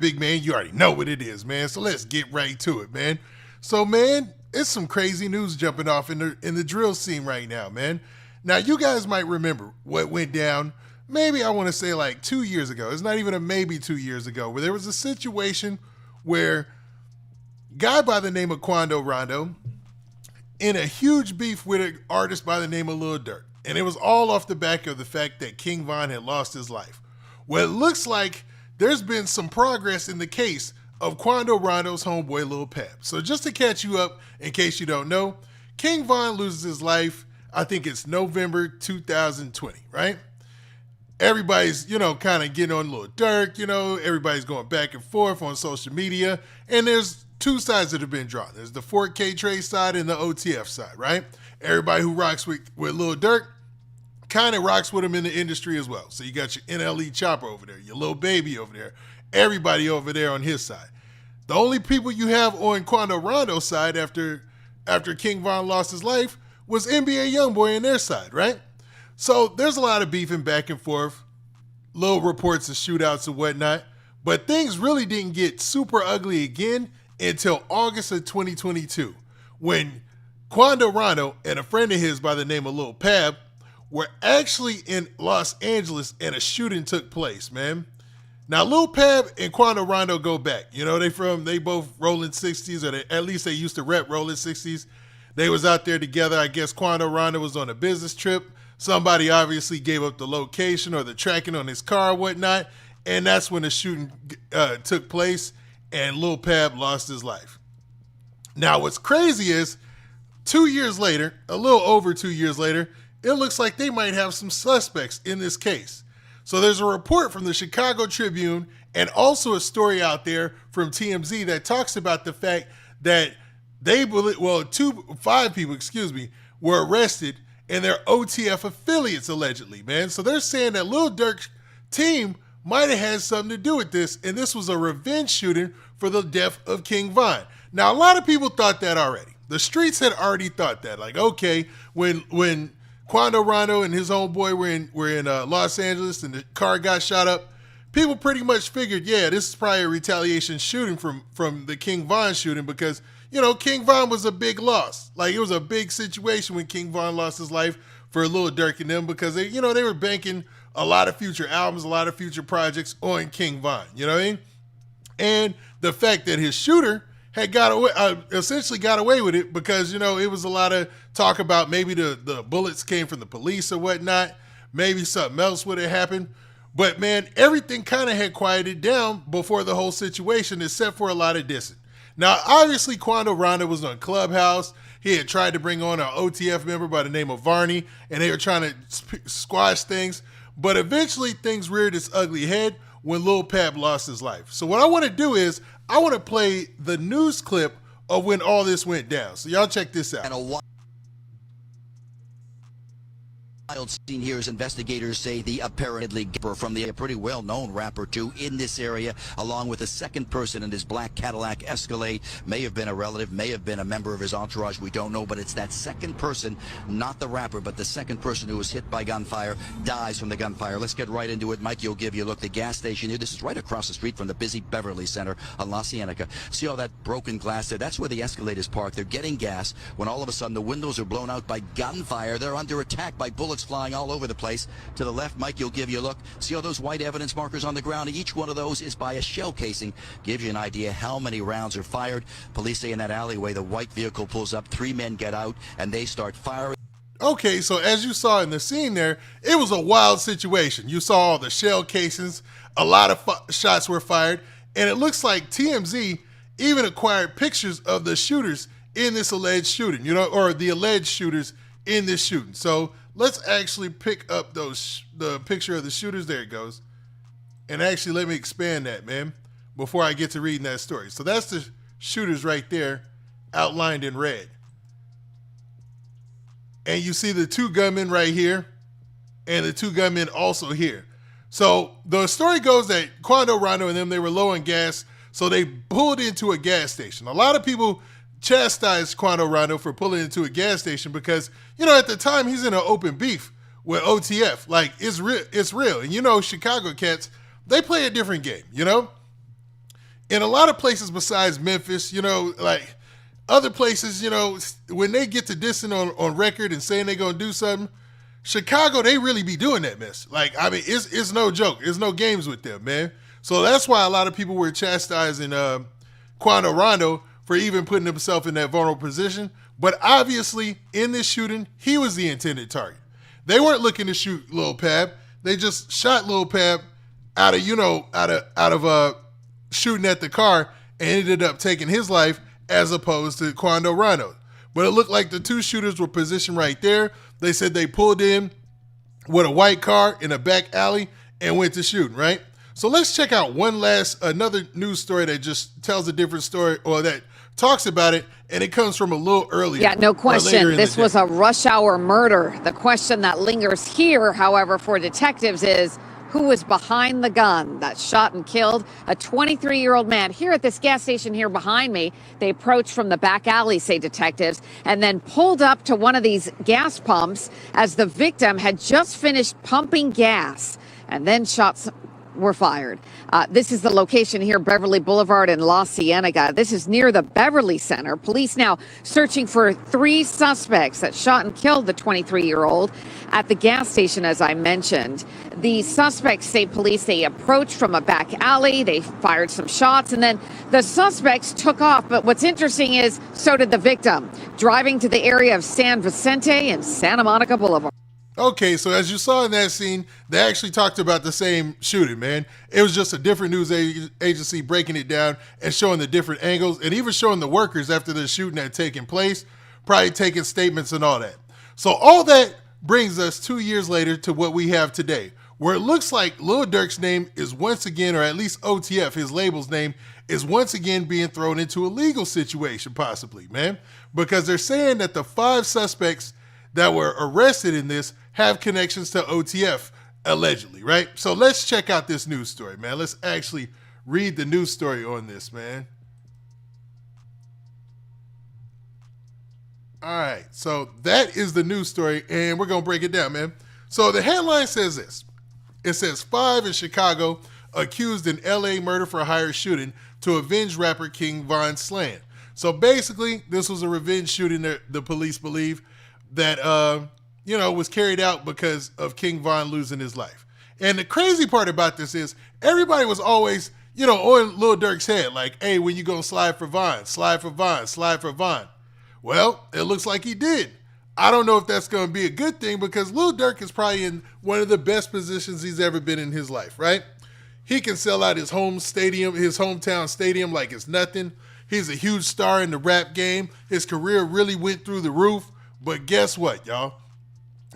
Big man, you already know what it is, man. So let's get right to it, man. So, man, it's some crazy news jumping off in the drill scene right now, man. Now, you guys might remember what went down. Maybe I want to say like 2 years ago. It's not even a maybe 2 years ago, where there was a situation where a guy by the name of Quando Rondo in a huge beef with an artist by the name of Lil Durk. And it was all off the back of the fact that King Von had lost his life. Well, it looks like there's been some progress in the case of Quando Rondo's homeboy Lul Pab. So just to catch you up, in case you don't know, King Von loses his life, I think it's November 2020, right? Everybody's, kind of getting on Lil Durk, everybody's going back and forth on social media, and there's two sides that have been drawn. There's the 4K Trey side and the OTF side, right? Everybody who rocks with Lil Durk kind of rocks with him in the industry as well. So you got your NLE Chopper over there, your Lil Baby over there, everybody over there on his side. The only people you have on Quando Rondo's side after King Von lost his life was NBA Youngboy on their side, right? So there's a lot of beefing back and forth, little reports of shootouts and whatnot, but things really didn't get super ugly again until August of 2022, when Quando Rondo and a friend of his by the name of Lul Pab were actually in Los Angeles and a shooting took place, man. Now, Lul Pab and Quando Rondo go back. They both rolling 60s, or at least they used to rep rolling 60s. They was out there together. I guess Quando Rondo was on a business trip. Somebody obviously gave up the location or the tracking on his car or whatnot, and that's when the shooting took place, and Lul Pab lost his life. Now, what's crazy is 2 years later, a little over 2 years later, it looks like they might have some suspects in this case. So there's a report from the Chicago Tribune and also a story out there from TMZ that talks about the fact that five people, were arrested and they're OTF affiliates allegedly, man. So they're saying that Lil Durk's team might have had something to do with this, and this was a revenge shooting for the death of King Von. Now, a lot of people thought that already. The streets had already thought that. Like, okay, when Quando Rondo and his homeboy were in Los Angeles and the car got shot up, people pretty much figured, yeah, this is probably a retaliation shooting from the King Von shooting, because, King Von was a big loss. Like, it was a big situation when King Von lost his life for Lil Durk and them, because they were banking a lot of future albums, a lot of future projects on King Von, you know what I mean? And the fact that his shooter had essentially got away with it, because, it was a lot of talk about maybe the bullets came from the police or whatnot. Maybe something else would have happened. But, man, everything kind of had quieted down before the whole situation, except for a lot of dissing. Now, obviously, Quando Rondo was on Clubhouse. He had tried to bring on an OTF member by the name of Varney, and they were trying to squash things. But eventually, things reared its ugly head when Lul Pab lost his life. So what I want to do is I want to play the news clip of when all this went down. So y'all check this out. And a wild scene here as investigators say the apparently from the pretty well-known rapper too in this area, along with a second person in his black Cadillac Escalade, may have been a relative, may have been a member of his entourage, we don't know, but it's that second person, not the rapper, but the second person who was hit by gunfire, dies from the gunfire. Let's get right into it. Mike, you'll give you a look. The gas station here, this is right across the street from the busy Beverly Center on La Cienega. See all that broken glass there? That's where the Escalade is parked. They're getting gas when all of a sudden the windows are blown out by gunfire. They're under attack by bullets flying all over the place. To the left, Mike, you'll give you a look. See all those white evidence markers on the ground? Each one of those is by a shell casing. Gives you an idea how many rounds are fired. Police say in that alleyway, the white vehicle pulls up, 3 men get out, and they start firing. Okay, so as you saw in the scene there, it was a wild situation. You saw all the shell casings, a lot of shots were fired, and it looks like TMZ even acquired pictures of the shooters in this alleged shooting, or the alleged shooters in this shooting. So let's actually pick up the picture of the shooters. There it goes. And actually, let me expand that, man, before I get to reading that story. So that's the shooters right there, outlined in red. And you see the two gunmen right here, and the two gunmen also here. So the story goes that Quando Rondo and them, they were low on gas, so they pulled into a gas station. A lot of people chastised Quando Rondo for pulling into a gas station because, at the time he's in an open beef with OTF. Like, it's real. And Chicago cats, they play a different game, in a lot of places besides Memphis, like other places, when they get to dissing on record and saying they're going to do something, Chicago, they really be doing that mess. Like, I mean, it's no joke. It's no games with them, man. So that's why a lot of people were chastising Quando Rondo for even putting himself in that vulnerable position. But obviously, in this shooting, he was the intended target. They weren't looking to shoot Lul Pab. They just shot Lul Pab out of shooting at the car and ended up taking his life as opposed to Quando Rondo. But it looked like the two shooters were positioned right there. They said they pulled in with a white car in a back alley and went to shooting, right? So let's check out another news story that just tells a different story, or that talks about it, and it comes from a little earlier. Yeah, no question. This was a rush hour murder. The question that lingers here, however, for detectives is, who was behind the gun that shot and killed a 23-year-old man here at this gas station here behind me? They approached from the back alley, say detectives, and then pulled up to one of these gas pumps as the victim had just finished pumping gas, and then shots were fired. This is the location here, Beverly Boulevard in La Cienega. This is near the Beverly Center. Police now searching for 3 suspects that shot and killed the 23-year-old at the gas station, as I mentioned. The suspects, say police, they approached from a back alley. They fired some shots, and then the suspects took off. But what's interesting is, so did the victim, driving to the area of San Vicente and Santa Monica Boulevard. Okay, so as you saw in that scene, they actually talked about the same shooting, man. It was just a different news agency breaking it down and showing the different angles, and even showing the workers after the shooting had taken place, probably taking statements and all that. So all that brings us 2 years later to what we have today, where it looks like Lil Durk's name is once again, or at least OTF, his label's name, is once again being thrown into a legal situation, possibly, man, because they're saying that the 5 suspects that were arrested in this have connections to OTF, allegedly, right? So let's check out this news story, man. Let's actually read the news story on this, man. All right, so that is the news story, and we're going to break it down, man. So the headline says this. It says 5 in Chicago accused in LA murder for hire shooting to avenge rapper King Von's slaying. So basically, this was a revenge shooting that the police believe that was carried out because of King Von losing his life. And the crazy part about this is everybody was always, on Lil Durk's head, like, hey, when you gonna slide for Von, slide for Von, slide for Von. Well, it looks like he did. I don't know if that's gonna be a good thing, because Lil Durk is probably in one of the best positions he's ever been in his life, right? He can sell out his hometown stadium like it's nothing. He's a huge star in the rap game. His career really went through the roof. But guess what, y'all?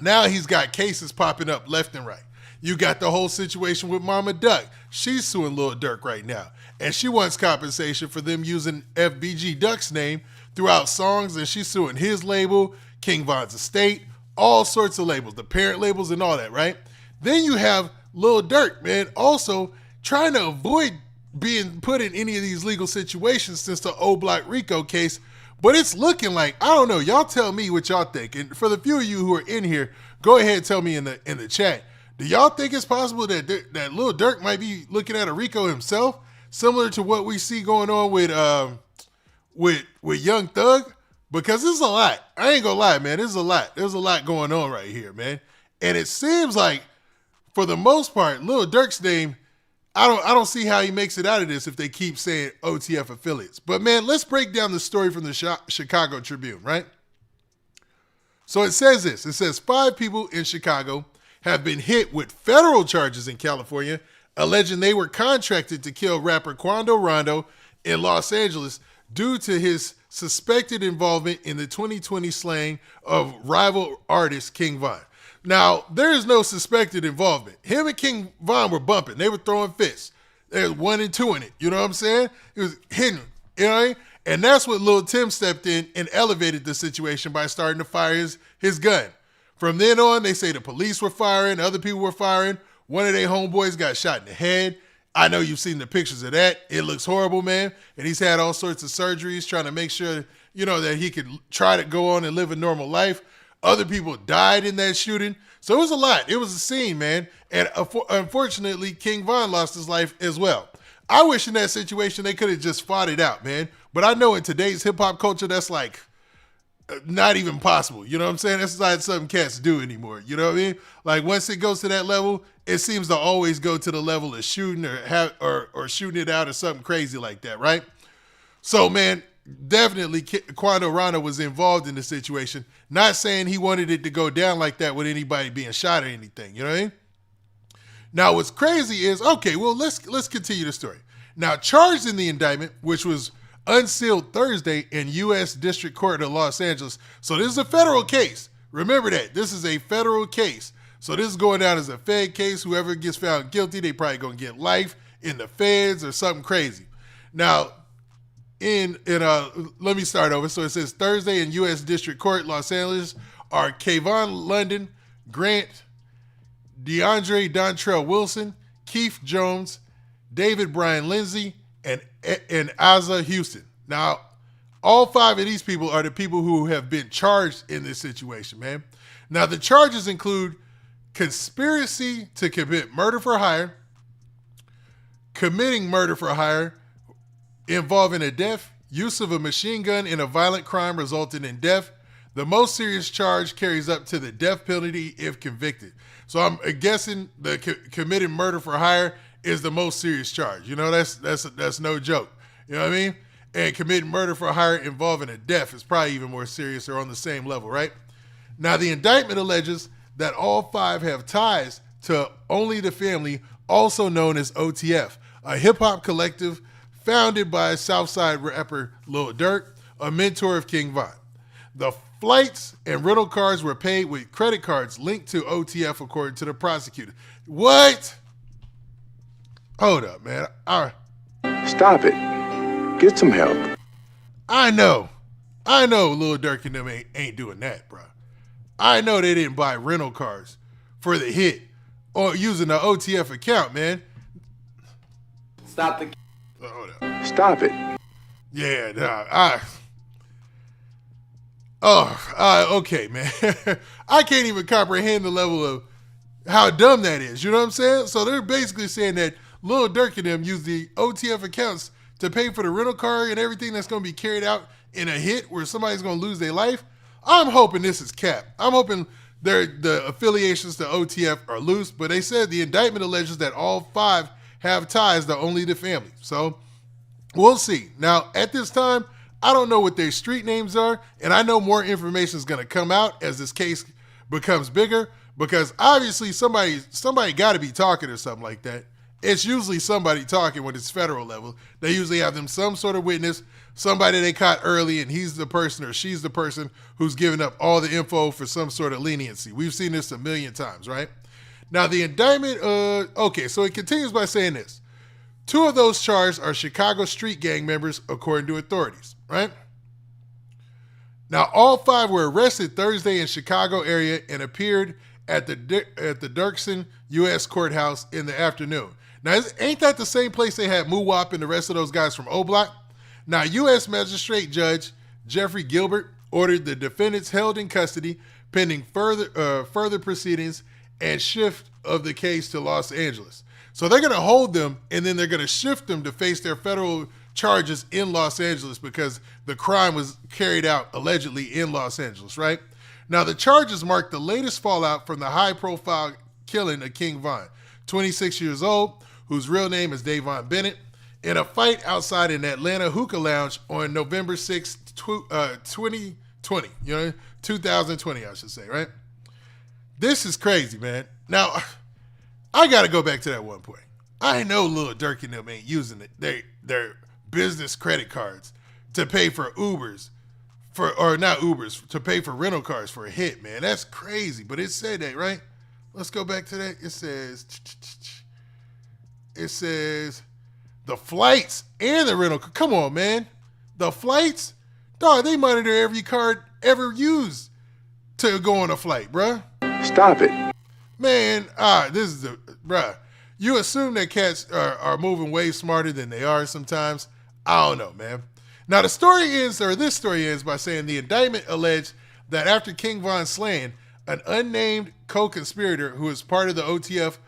Now he's got cases popping up left and right. You got the whole situation with Mama Duck. She's suing Lil Durk right now. And she wants compensation for them using FBG Duck's name throughout songs. And she's suing his label, King Von's estate, all sorts of labels, the parent labels and all that, right? Then you have Lil Durk, man, also trying to avoid being put in any of these legal situations since the O-Block RICO case. But it's looking like, I don't know, y'all tell me what y'all think. And for the few of you who are in here, go ahead and tell me in the chat. Do y'all think it's possible that Lil Durk might be looking at a RICO himself, similar to what we see going on with Young Thug? Because this is a lot. I ain't gonna lie, man. This is a lot. There's a lot going on right here, man. And it seems like, for the most part, Lil Durk's name, I don't see how he makes it out of this if they keep saying OTF affiliates. But, man, let's break down the story from the Chicago Tribune, right? So it says this. It says 5 people in Chicago have been hit with federal charges in California, alleging they were contracted to kill rapper Quando Rondo in Los Angeles due to his suspected involvement in the 2020 slaying of rival artist King Von. Now, there is no suspected involvement. Him and King Von were bumping. They were throwing fists. They was 1 and 2 in it. You know what I'm saying? It was hidden. You know what I mean? And that's what Lil Tim stepped in and elevated the situation by starting to fire his gun. From then on, they say the police were firing. Other people were firing. One of their homeboys got shot in the head. I know you've seen the pictures of that. It looks horrible, man. And he's had all sorts of surgeries trying to make sure, that he could try to go on and live a normal life. Other people died in that shooting. So it was a lot. It was a scene, man. And unfortunately, King Von lost his life as well. I wish in that situation they could have just fought it out, man. But I know in today's hip hop culture, that's like not even possible. You know what I'm saying? That's not something cats do anymore. You know what I mean? Like once it goes to that level, it seems to always go to the level of shooting or shooting it out or something crazy like that, right? So, man, definitely Quando Rondo was involved in the situation. Not saying he wanted it to go down like that with anybody being shot or anything. You know what I mean? Now, what's crazy is, okay, well, let's continue the story. Now, charged in the indictment, which was unsealed Thursday in U.S. District Court of Los Angeles. So this is a federal case. Remember that. This is a federal case. So this is going down as a Fed case. Whoever gets found guilty, they probably going to get life in the feds or something crazy. Now, let me start over. So it says Thursday in U.S. District Court, Los Angeles, are Kayvon London, Grant, DeAndre Dontrell Wilson, Keith Jones, David Brian Lindsay, and Asa Houston. Now, all 5 of these people are the people who have been charged in this situation, man. Now, the charges include conspiracy to commit murder for hire, committing murder for hire involving a death, use of a machine gun in a violent crime resulting in death. The most serious charge carries up to the death penalty if convicted. So I'm guessing the committed murder for hire is the most serious charge. You know, that's no joke. You know what I mean? And committing murder for hire involving a death is probably even more serious or on the same level, right? Now, the indictment alleges that all 5 have ties to Only the Family, also known as OTF, a hip-hop collective founded by Southside rapper Lil Durk, a mentor of King Von. The flights and rental cars were paid with credit cards linked to OTF, according to the prosecutor. What? Hold up, man. Stop it. Get some help. I know Lil Durk and them ain't doing that, bro. I know they didn't buy rental cars for the hit or using the OTF account, man. Stop the... Hold up. Stop it. Yeah, okay, man. I can't even comprehend the level of how dumb that is. You know what I'm saying? So they're basically saying that Lil Durk and them use the OTF accounts to pay for the rental car and everything that's going to be carried out in a hit where somebody's going to lose their life. I'm hoping this is cap. I'm hoping the affiliations to OTF are loose, but they said the indictment alleges that all 5 have ties to Only the Family. So we'll see. Now, at this time, I don't know what their street names are, and I know more information is going to come out as this case becomes bigger, because obviously somebody got to be talking or something like that. It's usually somebody talking when it's federal level. They usually have them some sort of witness, somebody they caught early, and he's the person or she's the person who's giving up all the info for some sort of leniency. We've seen this a million times, right? Now, the indictment, okay, so it continues by saying this. 2 of those charged are Chicago street gang members, according to authorities, right? Now, all 5 were arrested Thursday in Chicago area and appeared at the Dirksen U.S. Courthouse in the afternoon. Now, ain't that the same place they had Muwap and the rest of those guys from O-Block? Now, U.S. Magistrate Judge Jeffrey Gilbert ordered the defendants held in custody pending further proceedings and shift of the case to Los Angeles. So they're going to hold them, and then they're going to shift them to face their federal charges in Los Angeles because the crime was carried out allegedly in Los Angeles, right? Now, the charges mark the latest fallout from the high-profile killing of King Von, 26 years old, whose real name is Davon Bennett, in a fight outside an Atlanta hookah lounge on November 6, 2020, 2020, I should say, right? This is crazy, man. Now, I got to go back to that one point. I know Lil Durk and them ain't using their business credit cards to pay for Ubers, to pay for rental cars for a hit, man. That's crazy, but it said that, right? Let's go back to that. It says the flights and the rental. Come on, man. The flights? Dog, they monitor every card ever used to go on a flight, bruh. Stop it. Man, bruh. You assume that cats are moving way smarter than they are sometimes. I don't know, man. Now, this story ends by saying the indictment alleged that after King Von's slaying, an unnamed co-conspirator who is part of OTF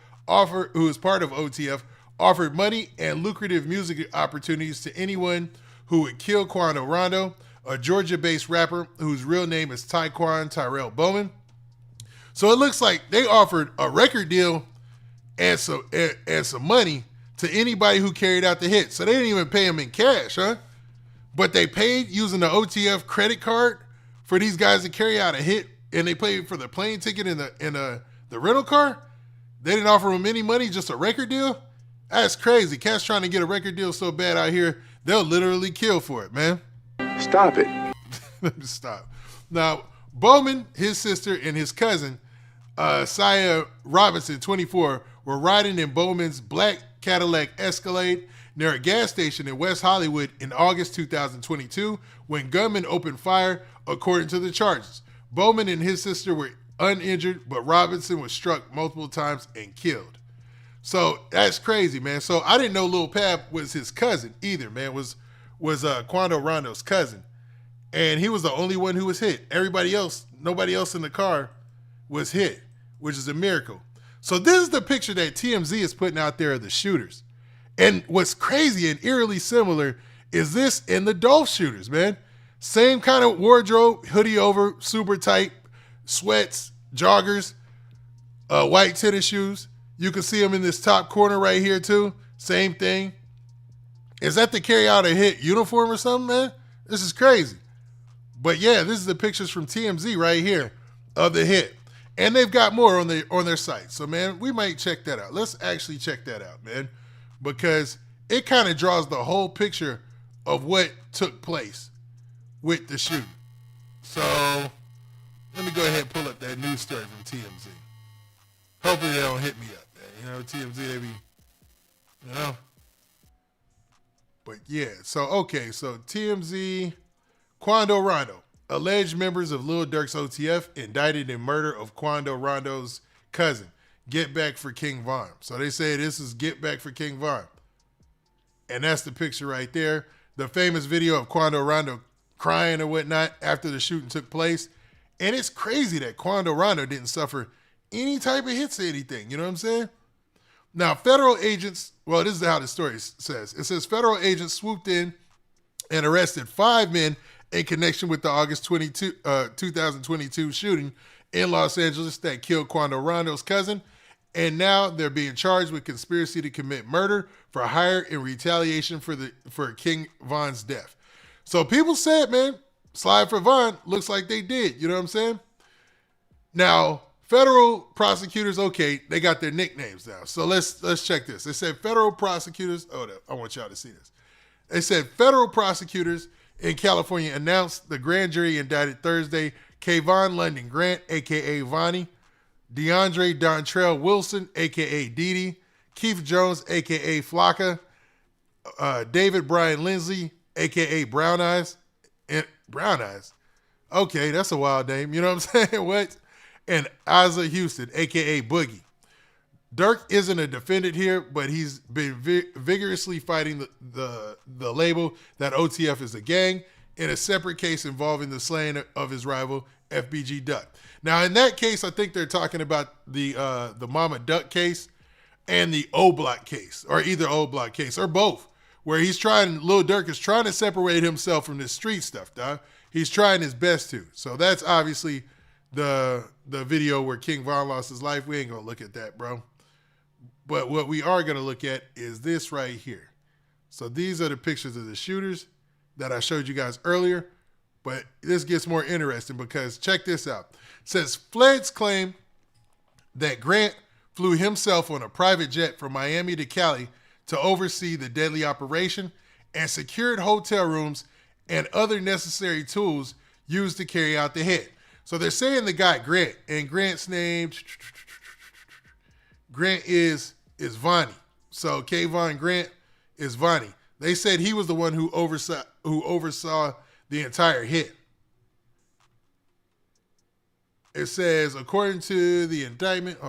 offered money and lucrative music opportunities to anyone who would kill Quando Rondo, a Georgia-based rapper whose real name is Tyquan Tyrell Bowman. So it looks like they offered a record deal and some money to anybody who carried out the hit. So they didn't even pay him in cash, huh? But they paid using the OTF credit card for these guys to carry out a hit, and they paid for the plane ticket and the rental car. They didn't offer them any money, just a record deal. That's crazy. Cats trying to get a record deal so bad out here, they'll literally kill for it, man. Stop it. Let me stop. Now, Bowman, his sister, and his cousin, Saya Robinson, 24, were riding in Bowman's black Cadillac Escalade near a gas station in West Hollywood in August 2022 when gunmen opened fire, according to the charges. Bowman and his sister were uninjured, but Robinson was struck multiple times and killed. So that's crazy, man. So I didn't know Lul Pab was his cousin either, man. Was Quando Rondo's cousin. And he was the only one who was hit. Everybody else, nobody else in the car was hit, which is a miracle. So this is the picture that TMZ is putting out there of the shooters. And what's crazy and eerily similar is this in the Dolph shooters, man. Same kind of wardrobe, hoodie over, super tight, sweats, joggers, white tennis shoes. You can see them in this top corner right here too. Same thing. Is that to carry out a hit uniform or something, man? This is crazy. But yeah, this is the pictures from TMZ right here of the hit. And they've got more on their site. So, man, we might check that out. Let's actually check that out, man. Because it kind of draws the whole picture of what took place with the shooting. So, let me go ahead and pull up that news story from TMZ. Hopefully they don't hit me up, man. You know, TMZ, they be, you know. But yeah, so, okay. So, TMZ, Quando Rondo. Alleged members of Lil Durk's OTF indicted in murder of Quando Rondo's cousin. Get back for King Von. So they say this is get back for King Von. And that's the picture right there. The famous video of Quando Rondo crying or whatnot after the shooting took place. And it's crazy that Quando Rondo didn't suffer any type of hits or anything. You know what I'm saying? Now, federal agents, well, this is how the story says. It says federal agents swooped in and arrested 5 men in connection with the August 2022 shooting in Los Angeles that killed Quando Rondo's cousin. And now they're being charged with conspiracy to commit murder for hire in retaliation for King Von's death. So people said, man, slide for Von, looks like they did. You know what I'm saying? Now, federal prosecutors, okay, they got their nicknames now. So let's check this. They said federal prosecutors, I want y'all to see this. They said federal prosecutors in California announced the grand jury indicted Thursday Kayvon London Grant, a.k.a. Vonnie, DeAndre Dontrell Wilson, a.k.a. Didi, Keith Jones, a.k.a. Flocka, David Brian Lindsay, a.k.a. Brown Eyes. Brown Eyes? Okay, that's a wild name. You know what I'm saying? What? And Asa Houston, a.k.a. Boogie. Durk isn't a defendant here, but he's been vigorously fighting the label that OTF is a gang in a separate case involving the slaying of his rival, FBG Duck. Now, in that case, I think they're talking about the Mama Duck case and the O Block case, or either O Block case, or both, where Lil Durk is trying to separate himself from this street stuff, dog. He's trying his best to. So that's obviously the video where King Von lost his life. We ain't gonna look at that, bro. But what we are going to look at is this right here. So these are the pictures of the shooters that I showed you guys earlier. But this gets more interesting because check this out. It says feds claim that Grant flew himself on a private jet from Miami to Cali to oversee the deadly operation and secured hotel rooms and other necessary tools used to carry out the hit. So they're saying the guy Grant, and Grant's name, Grant is Vonnie. So Kayvon Grant is Vonnie. They said he was the one who oversaw the entire hit. It says, according to the indictment,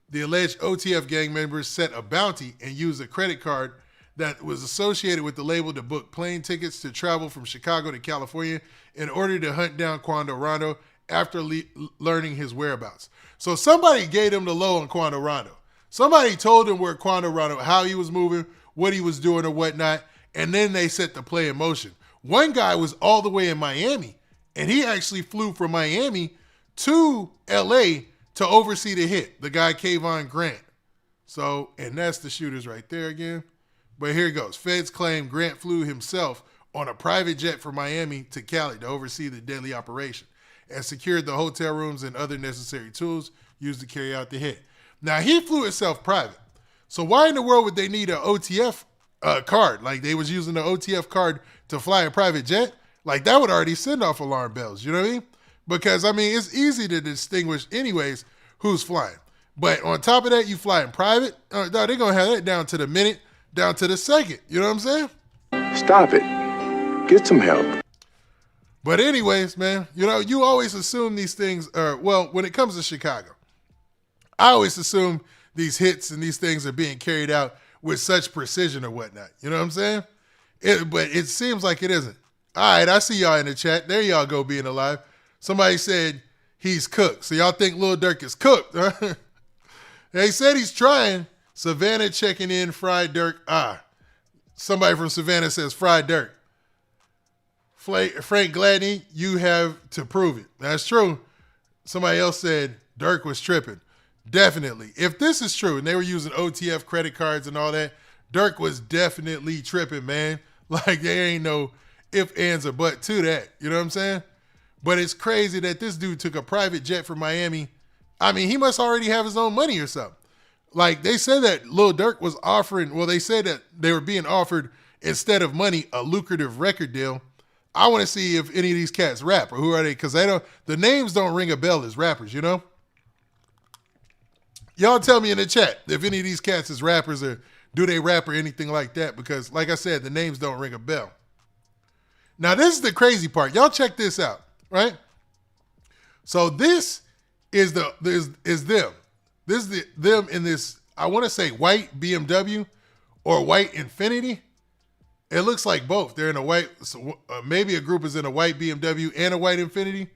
the alleged OTF gang members set a bounty and used a credit card that was associated with the label to book plane tickets to travel from Chicago to California in order to hunt down Quando Rondo after learning his whereabouts. So somebody gave him the low on Quando Rondo. Somebody told him where Quando Rondo, how he was moving, what he was doing or whatnot, and then they set the play in motion. One guy was all the way in Miami, and he actually flew from Miami to L.A. to oversee the hit, the guy Kayvon Grant. So, and that's the shooters right there again. But here it goes. Feds claim Grant flew himself on a private jet from Miami to Cali to oversee the deadly operation and secured the hotel rooms and other necessary tools used to carry out the hit. Now, he flew himself private. So why in the world would they need an OTF card? Like they was using the OTF card to fly a private jet? Like that would already send off alarm bells, you know what I mean? Because, I mean, it's easy to distinguish anyways who's flying. But on top of that, you fly in private, they're going to have that down to the minute, down to the second. You know what I'm saying? Stop it. Get some help. But anyways, man, you know, you always assume these things are, well, when it comes to Chicago, I always assume these hits and these things are being carried out with such precision or whatnot. You know what I'm saying? But it seems like it isn't. All right, I see y'all in the chat. There y'all go being alive. Somebody said he's cooked. So y'all think Lil Durk is cooked, huh? They said he's trying. Savannah checking in, fried Durk. Somebody from Savannah says fried Durk. Frank Gladney, you have to prove it. That's true. Somebody else said Durk was tripping. Definitely. If this is true, and they were using OTF credit cards and all that, Durk was definitely tripping, man. Like, there ain't no if, ands, or but to that. You know what I'm saying? But it's crazy that this dude took a private jet from Miami. I mean, he must already have his own money or something. Like, they said that Lil Durk was offering, well, they said that they were being offered, instead of money, a lucrative record deal. I want to see if any of these cats rap, or who are they? Because the names don't ring a bell as rappers, you know? Y'all tell me in the chat if any of these cats is rappers, or do they rap or anything like that? Because, like I said, the names don't ring a bell. Now, this is the crazy part. Y'all check this out, right? So this is them. This is them in this, I want to say, white BMW or white Infiniti. It looks like both. They're in a white, so maybe a group is in a white BMW and a white Infiniti.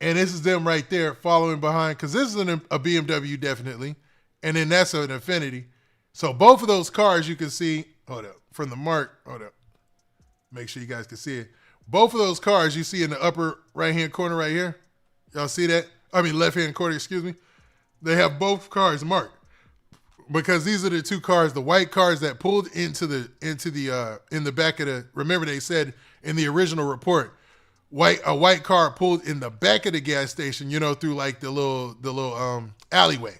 And this is them right there following behind, because this is a BMW definitely. And then that's an Infiniti. So both of those cars you can see, hold up, from the mark, hold up. Make sure you guys can see it. Both of those cars you see in the upper right-hand corner right here. Y'all see that? I mean, left-hand corner, excuse me. They have both cars marked. Because these are the two cars, the white cars that pulled in the back of the, remember they said in the original report, a white car pulled in the back of the gas station, you know, through like the little alleyway.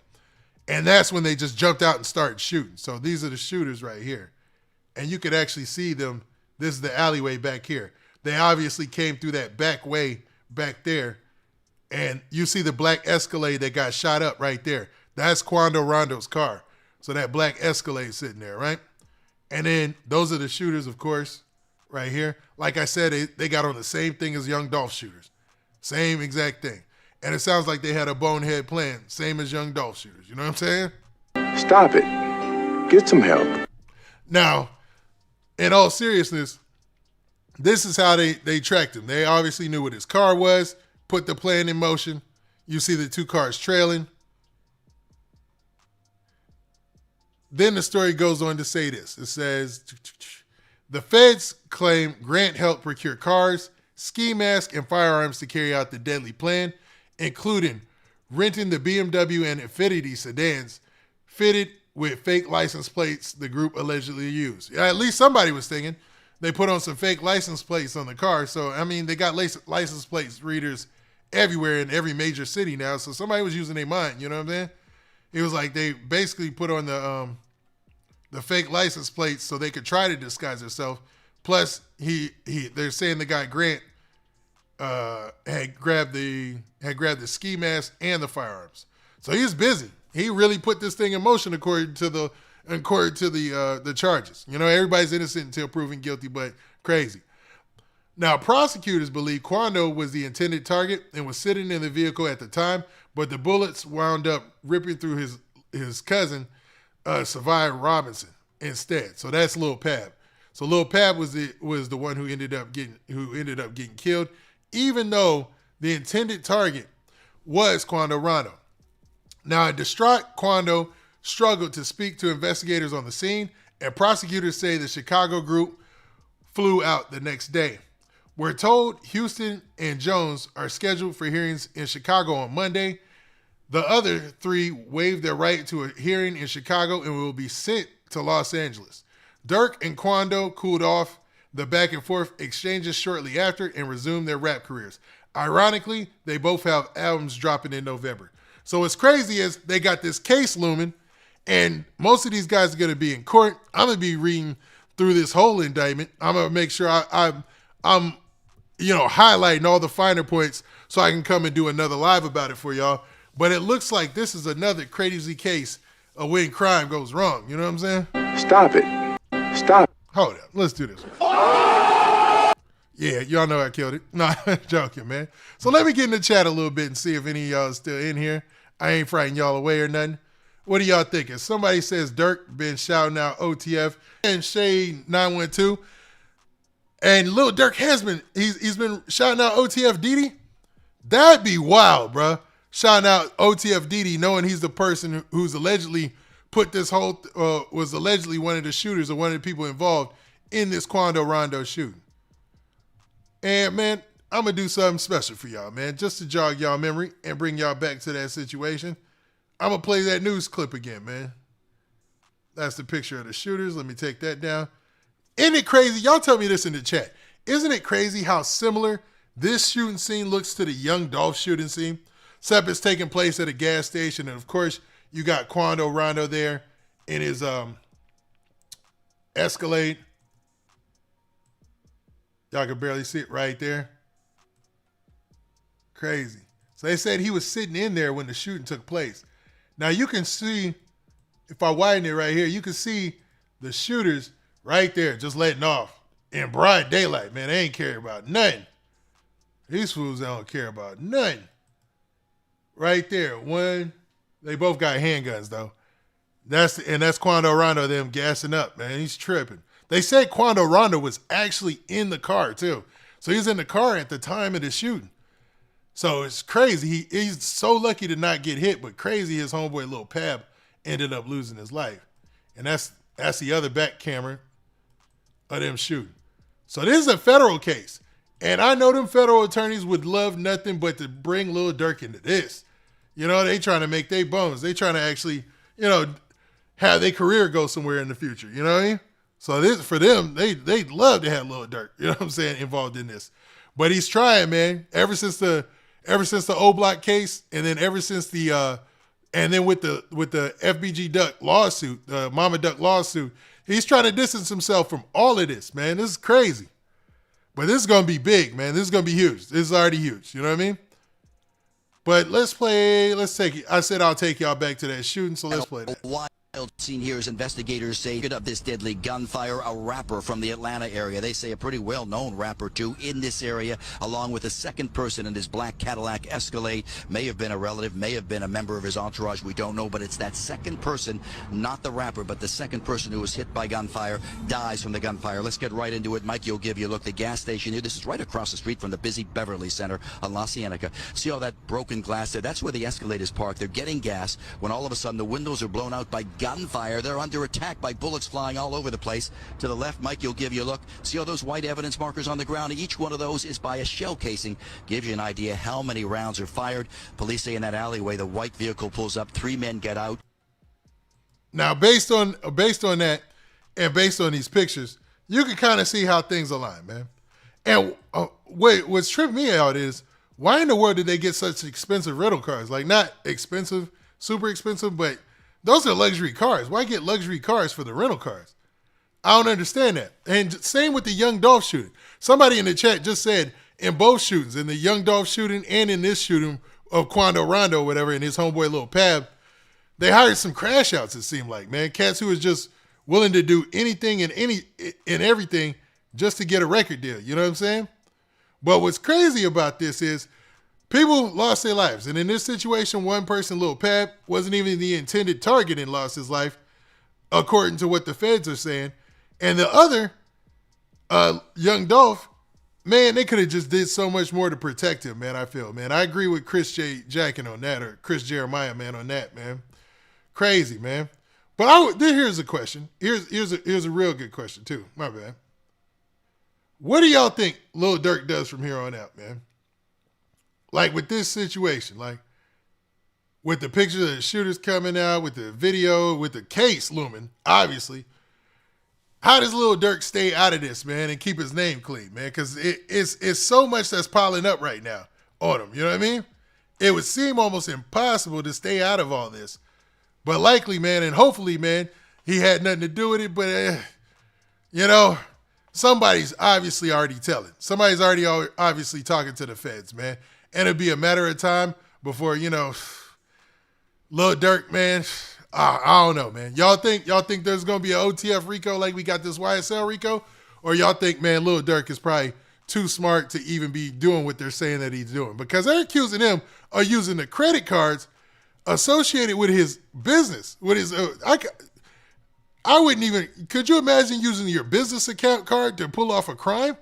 And that's when they just jumped out and started shooting. So these are the shooters right here. And you could actually see them. This is the alleyway back here. They obviously came through that back way back there. And you see the black Escalade that got shot up right there. That's Quando Rondo's car. So that black Escalade sitting there, right? And then those are the shooters, of course, right here. Like I said, they got on the same thing as Young Dolph shooters. Same exact thing. And it sounds like they had a bonehead plan, same as Young Dolph shooters. You know what I'm saying? Stop it. Get some help. Now, in all seriousness, this is how they tracked him. They obviously knew what his car was, put the plan in motion. You see the two cars trailing. Then the story goes on to say this. It says, the feds claim Grant helped procure cars, ski masks, and firearms to carry out the deadly plan, including renting the BMW and Infiniti sedans fitted with fake license plates the group allegedly used. Yeah, at least somebody was thinking. They put on some fake license plates on the car. So, I mean, they got license plates readers everywhere in every major city now. So somebody was using their mind, you know what I'm saying? It was like they basically put on the fake license plates so they could try to disguise themselves. Plus, they're saying the guy Grant had grabbed the ski mask and the firearms. So he was busy. He really put this thing in motion according to the charges. You know, everybody's innocent until proven guilty, but crazy. Now, prosecutors believe Quando was the intended target and was sitting in the vehicle at the time, but the bullets wound up ripping through his cousin, Savai Robinson, instead. So that's Lul Pab. So Lul Pab was the one who ended up getting killed, even though the intended target was Quando Rondo. Now, a distraught Quando struggled to speak to investigators on the scene, and prosecutors say the Chicago group flew out the next day. We're told Houston and Jones are scheduled for hearings in Chicago on Monday. The other three waived their right to a hearing in Chicago and will be sent to Los Angeles. Durk and Quando cooled off the back and forth exchanges shortly after and resumed their rap careers. Ironically, they both have albums dropping in November. So what's crazy is they got this case looming, and most of these guys are going to be in court. I'm going to be reading through this whole indictment. I'm going to make sure I'm highlighting all the finer points so I can come and do another live about it for y'all. But it looks like this is another crazy case of when crime goes wrong. You know what I'm saying? Stop it. Stop. Hold up. Let's do this. Yeah, y'all know I killed it. No, I'm joking, man. So let me get in the chat a little bit and see if any of y'all is still in here. I ain't frightening y'all away or nothing. What do y'all thinking? Somebody says Durk been shouting out OTF and Shade 912. And Lil Durk has been, he's been shouting out OTF Didi. That'd be wild, bro. Shouting out OTF Didi, knowing he's the person who's allegedly put this whole, was allegedly one of the shooters or one of the people involved in this Quando Rondo shooting. And man, I'm going to do something special for y'all, man, just to jog y'all memory and bring y'all back to that situation. I'm going to play that news clip again, man. That's the picture of the shooters. Let me take that down. Isn't it crazy? Y'all tell me this in the chat. Isn't it crazy how similar this shooting scene looks to the Young Dolph shooting scene? Except it's taking place at a gas station. And, of course, you got Quando Rondo there in his Escalade. Y'all can barely see it right there. Crazy. So they said he was sitting in there when the shooting took place. Now you can see, if I widen it right here, you can see the shooters right there just letting off in broad daylight. Man, they ain't care about nothing. These fools don't care about nothing. Right there. One, they both got handguns though. That's Quando Rondo, them gassing up, man. He's tripping. They said Quando Rondo was actually in the car too. So he's in the car at the time of the shooting. So it's crazy. He's so lucky to not get hit, but crazy his homeboy Lul Pab ended up losing his life. And that's the other back camera of them shooting. So this is a federal case. And I know them federal attorneys would love nothing but to bring Lil Durk into this. You know, they trying to make their bones. They trying to actually, have their career go somewhere in the future. You know what I mean? So this for them, they'd love to have Lil Durk, you know what I'm saying, involved in this. But he's trying, man. Ever since the O Block case, and then ever since and then with the FBG Duck lawsuit, the Mama Duck lawsuit, he's trying to distance himself from all of this, man. This is crazy. But this is gonna be big, man. This is gonna be huge. This is already huge. You know what I mean? But let's take it. I said I'll take y'all back to that shooting, so let's play that. Wild scene here as investigators say of this deadly gunfire, a rapper from the Atlanta area. They say a pretty well-known rapper too in this area, along with a second person in his black Cadillac Escalade. May have been a relative, may have been a member of his entourage. We don't know, but it's that second person, not the rapper, but the second person who was hit by gunfire, dies from the gunfire. Let's get right into it. Mike, you'll give you a look. The gas station here, this is right across the street from the busy Beverly Center on La Cienega. See all that broken glass there? That's where the Escalade is parked. They're getting gas when all of a sudden the windows are blown out by gunfire. They're under attack by bullets flying all over the place. To the left, Mike, you'll give you a look. See all those white evidence markers on the ground? Each one of those is by a shell casing. Gives you an idea how many rounds are fired. Police say in that alleyway, the white vehicle pulls up. 3 men get out. Now, based on that and based on these pictures, you can kind of see how things align, man. And what's tripped me out is, why in the world did they get such expensive rental cars? Like, not expensive, super expensive, but those are luxury cars. Why get luxury cars for the rental cars? I don't understand that. And same with the Young Dolph shooting. Somebody in the chat just said in both shootings, in the Young Dolph shooting and in this shooting of Quando Rondo or whatever, and his homeboy Lil Pab, they hired some crash outs, it seemed like, man. Cats who was just willing to do anything and everything just to get a record deal. You know what I'm saying? But what's crazy about this is people lost their lives. And in this situation, one person, Lil Pab, wasn't even the intended target and lost his life, according to what the feds are saying. And the other, Young Dolph, man, they could have just did so much more to protect him, man, I feel, man. I agree with Chris J. Jackin on that, or Chris Jeremiah, man, on that, man. Crazy, man. But here's a question. Here's a real good question, too. My bad. What do y'all think Lil Durk does from here on out, man? Like, with this situation, like, with the pictures of the shooters coming out, with the video, with the case looming, obviously, how does Lil Durk stay out of this, man, and keep his name clean, man? Because it's so much that's piling up right now on him, you know what I mean? It would seem almost impossible to stay out of all this. But likely, man, and hopefully, man, he had nothing to do with it, but, you know, somebody's obviously already telling. Somebody's already obviously talking to the feds, man. And it'll be a matter of time before, you know, Lil Durk, man, I don't know, man. Y'all think there's going to be an OTF RICO like we got this YSL RICO? Or y'all think, man, Lil Durk is probably too smart to even be doing what they're saying that he's doing? Because they're accusing him of using the credit cards associated with his business. With his, I wouldn't even, could you imagine using your business account card to pull off a crime?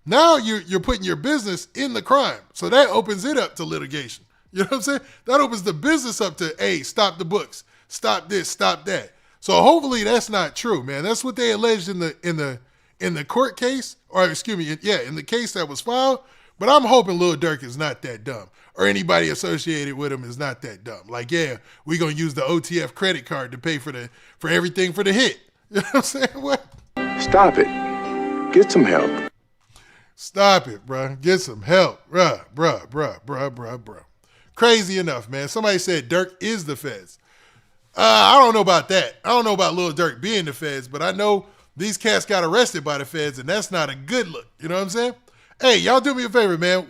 Now you're putting your business in the crime. So that opens it up to litigation. You know what I'm saying? That opens the business up to, hey, stop the books. Stop this, stop that. So hopefully that's not true, man. That's what they alleged in the court case, or excuse me, in the case that was filed. But I'm hoping Lil Durk is not that dumb, or anybody associated with him is not that dumb. Like, yeah, we're gonna use the OTF credit card to pay for everything for the hit. You know what I'm saying? What? Stop it. Get some help. Stop it, bruh. Get some help. Bruh. Crazy enough, man. Somebody said Durk is the feds. I don't know about that. I don't know about Lil Durk being the feds, but I know these cats got arrested by the feds, and that's not a good look. You know what I'm saying? Hey, y'all do me a favor, man.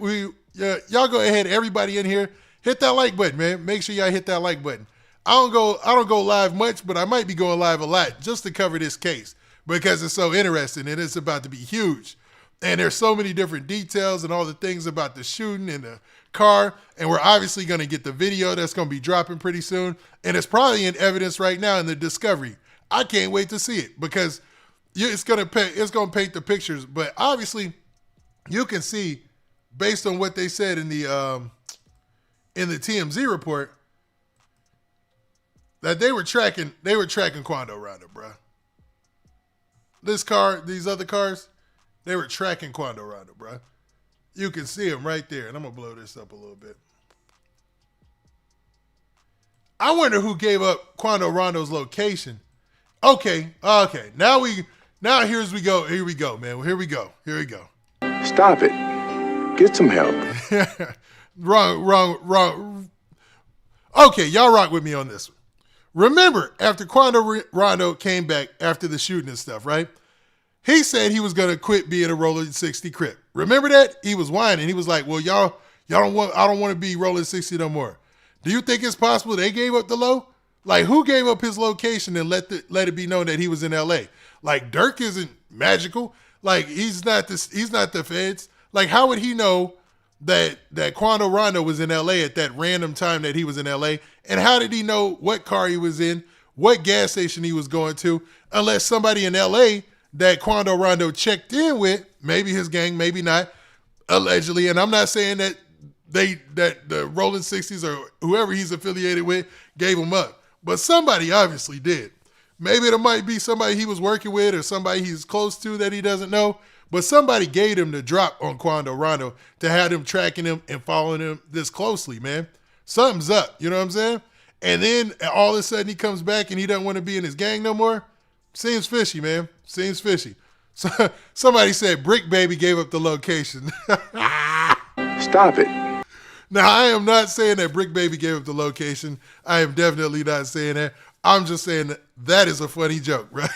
Y'all go ahead, everybody in here, hit that like button, man. Make sure y'all hit that like button. I don't go live much, but I might be going live a lot just to cover this case because it's so interesting and it's about to be huge. And there's so many different details and all the things about the shooting and the car. And we're obviously going to get the video that's going to be dropping pretty soon. And it's probably in evidence right now in the discovery. I can't wait to see it because it's going to paint the pictures. But obviously, you can see based on what they said in the TMZ report that they were tracking Quando Rondo, bro. This car, these other cars, they were tracking Quando Rondo, bro. You can see him right there, and I'm gonna blow this up a little bit. I wonder who gave up Quando Rondo's location. Okay. Now here we go, man. Here we go. Stop it. Get some help. Wrong. Okay, y'all rock with me on this one. Remember, after Quando Rondo came back after the shooting and stuff, right? He said he was gonna quit being a Rolling 60 Crip. Remember that? He was whining. He was like, "Well, I don't want to be Rolling 60 no more." Do you think it's possible they gave up the low? Like, who gave up his location and let it be known that he was in LA? Like, Durk isn't magical. Like, he's not the feds. Like, how would he know that Quando Rondo was in LA at that random time that he was in LA? And how did he know what car he was in, what gas station he was going to, unless somebody in LA that Quando Rondo checked in with, maybe his gang, maybe not, allegedly. And I'm not saying that the Rolling 60s or whoever he's affiliated with gave him up, but somebody obviously did. Maybe it might be somebody he was working with or somebody he's close to that he doesn't know, but somebody gave him the drop on Quando Rondo to have him tracking him and following him this closely, man. Something's up, you know what I'm saying? And then all of a sudden he comes back and he doesn't want to be in his gang no more. Seems fishy, man. Seems fishy. So, somebody said Brick Baby gave up the location. Stop it. Now, I am not saying that Brick Baby gave up the location. I am definitely not saying that. I'm just saying that is a funny joke, right?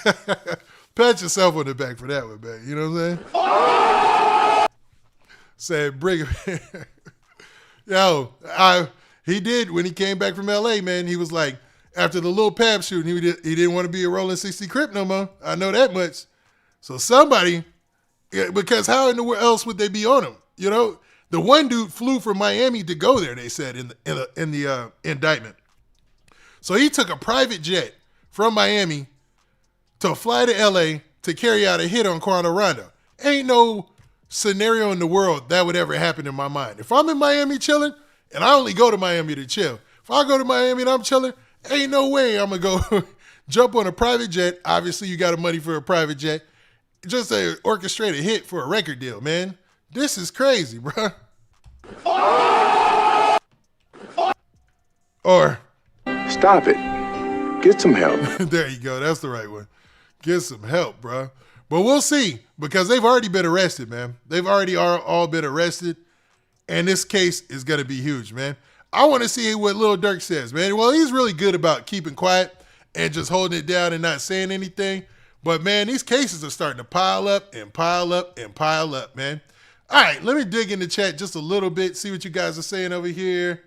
Pat yourself on the back for that one, man. You know what I'm saying? Said Brick. Yo, he did when he came back from L.A., man. He was like, after the Lul Pab shooting, he didn't want to be a Rolling 60 Crip no more. I know that much. So somebody, because how in the world else would they be on him? You know, the one dude flew from Miami to go there, they said in the indictment. So he took a private jet from Miami to fly to L.A. to carry out a hit on Quando Rondo. Ain't no scenario in the world that would ever happen in my mind. If I'm in Miami chilling, and I only go to Miami to chill. If I go to Miami and I'm chilling, ain't no way I'm going to go jump on a private jet. Obviously, you got the money for a private jet. Just to orchestrate a hit for a record deal, man. This is crazy, bro. Or Stop it. Get some help. there you go. That's the right one. Get some help, bro. But we'll see, because they've already been arrested, man. They've already all been arrested, and this case is going to be huge, man. I want to see what Lil Durk says, man. Well, he's really good about keeping quiet and just holding it down and not saying anything. But, man, these cases are starting to pile up and pile up and pile up, man. All right, let me dig in the chat just a little bit, see what you guys are saying over here.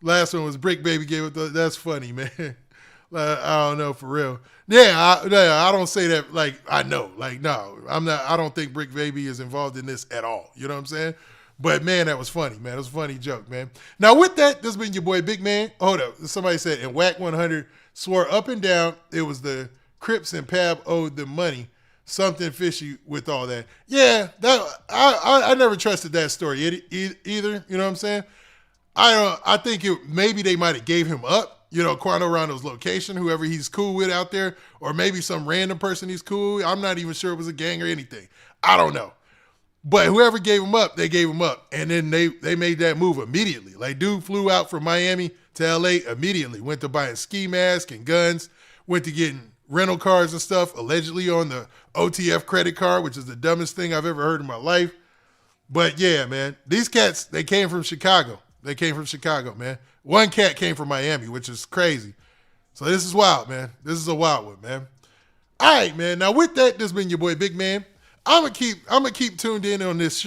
Last one was Brick Baby gave it. That's funny, man. I don't know, for real. Yeah, I don't say that like I know. Like, no, I'm not. I don't think Brick Baby is involved in this at all. You know what I'm saying? But, man, that was funny, man. It was a funny joke, man. Now, with that, this has been your boy, Big Man. Hold up. Somebody said, and Whack 100 swore up and down it was the Crips and Pab owed them money. Something fishy with all that. Yeah, that I never trusted that story either. You know what I'm saying? I think maybe they might have gave him up. You know, Quando Rondo's location, whoever he's cool with out there, or maybe some random person he's cool with. I'm not even sure it was a gang or anything. I don't know. But whoever gave him up, they gave him up. And then they made that move immediately. Like, dude flew out from Miami to LA immediately. Went to buying ski masks and guns. Went to getting rental cars and stuff, allegedly on the OTF credit card, which is the dumbest thing I've ever heard in my life. But yeah, man, these cats, they came from Chicago. They came from Chicago, man. One cat came from Miami, which is crazy. So this is wild, man. This is a wild one, man. All right, man. Now with that, this has been your boy Big Man. I'm gonna keep tuned in on this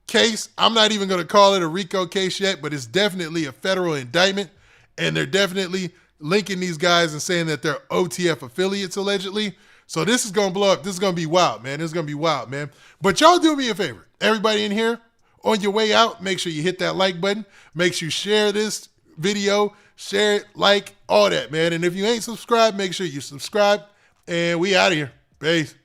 case. I'm not even gonna call it a RICO case yet, but it's definitely a federal indictment, and they're definitely linking these guys and saying that they're OTF affiliates allegedly. So this is gonna blow up. This is gonna be wild, man. This is gonna be wild, man. But y'all do me a favor, everybody in here. On your way out, make sure you hit that like button. Make sure you share this video, share it, like, all that, man. And if you ain't subscribed, make sure you subscribe. And we out of here. Peace.